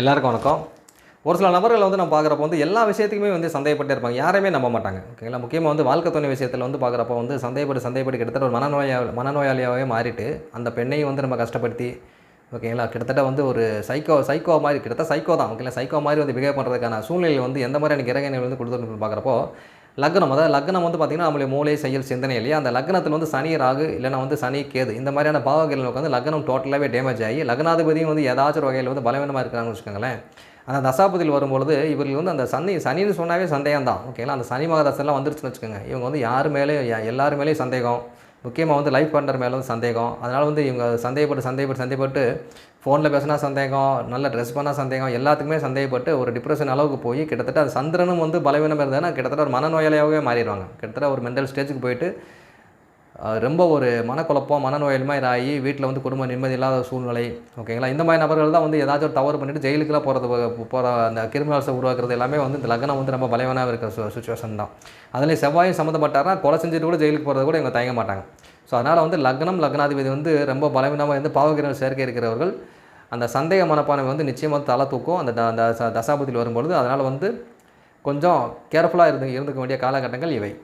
எல்லாருக்கும் வணக்கம். ஒரு சில நபர்கள் வந்து நம்ம பார்க்குறப்போ வந்து எல்லா விஷயத்துக்குமே வந்து சந்தேகப்பட்டே இருப்பாங்க. யாரையுமே நம்ப மாட்டாங்க. ஓகேங்களா? முக்கியமாக வந்து வாழ்க்கை துணை விஷயத்தில் வந்து பார்க்குறப்போ வந்து சந்தேகப்பட்டு கிட்டத்தட்ட ஒரு மனநோயாளியாகவே மாறிட்டு, அந்த பெண்ணையும் வந்து நம்ம கஷ்டப்படுத்தி, ஓகேங்களா? கிட்டத்தட்ட வந்து ஒரு சைக்கோ மாரி கிட்டத்தட்ட சைக்கோ தான். ஓகேங்களா? சைக்கோ மாரி வந்து பிஹேவ் பண்ணுறதுக்கான சூழ்நிலை வந்து எந்த மாதிரியான கிரகங்கள் வந்து கொடுத்துருக்குன்னு பார்க்குறப்போ, லக்னம் வந்து பார்த்திங்கன்னா, நம்மளுடைய மூளை, செயல், சிந்தனை இல்லையா? அந்த லக்னத்தில் வந்து சனி, ராகு இல்லைனா வந்து சனி, கேது இந்த மாதிரியான பாவங்களுக்கு வந்து லக்னம் டோட்டலாகவே டேமேஜ் ஆகி, லக்னாதிபதியும் வந்து ஏதாச்சும் ஒரு வகையில் வந்து பலவீனமாக இருக்கிறாங்கன்னு வச்சுக்கோங்களேன். அந்த தசாபதியில் வரும்பொழுது இவர்கள் வந்து அந்த சனின்னு சொன்னாவே சந்தேகம் தான். ஓகேங்களா? அந்த சனி மகதசெல்லாம் வந்துருச்சுன்னு வச்சுக்கோங்க. இவங்க வந்து யார் மேலேயும் எல்லார் மேலேயும் சந்தேகம். முக்கியமாக வந்து லைஃப் பார்ட்னர் மேலே வந்து சந்தேகம். அதனால் வந்து இவங்க சந்தேகப்பட்டு ஃபோனில் பேசினா சந்தேகம், நல்ல ட்ரெஸ் பண்ணால் சந்தேகம், எல்லாத்துக்குமே சந்தேகப்பட்டு ஒரு டிப்ரெஷன் அளவுக்கு போய் கிட்டத்தட்ட அது சந்திரனும் வந்து பலவீனம் இருந்ததுன்னா கிட்டத்தட்ட ஒரு மனநோயாளியாகவே மாறிடுவாங்க. கிட்டத்தட்ட ஒரு மென்டல் ஸ்டேஜுக்கு போயிட்டு ரொம்ப ஒரு மனக்குழப்பம், மனநோயாளி மாதிரி ஆகி வீட்டில் வந்து குடும்ப நிம்மதி இல்லாத சூழ்நிலை. ஓகேங்களா? இந்த மாதிரி நபர்கள் தான் வந்து ஏதாச்சும் ஒரு தவறு பண்ணிவிட்டு ஜெயிலுக்குலாம் போகிற அந்த கிரிமினல்ஸை உருவாக்குறது எல்லாமே வந்து இந்த லக்னம் வந்து ரொம்ப பலவீனமாக இருக்கிற சுச்சுவேஷன் தான். அதுலேயும் செவ்வாயும் சம்மந்தப்பட்டார்னா கொலை செஞ்சுட்டு கூட ஜெயிலுக்கு போகிறது கூட இவங்க தயங்க மாட்டாங்க. ஸோ அதனால் வந்து லக்னாதிபதி வந்து ரொம்ப பலவீனமாக இருந்து பாவகிரக சேர்க்கை இருக்கிறவர்கள் அந்த சந்தேக மனப்பான்மை வந்து நிச்சயமாக தலை தூக்கும் அந்த தசாபதியில் வரும்பொழுது. அதனால் வந்து கொஞ்சம் கேர்ஃபுல்லாக இருந்துக்க வேண்டிய காலகட்டங்கள் இவை.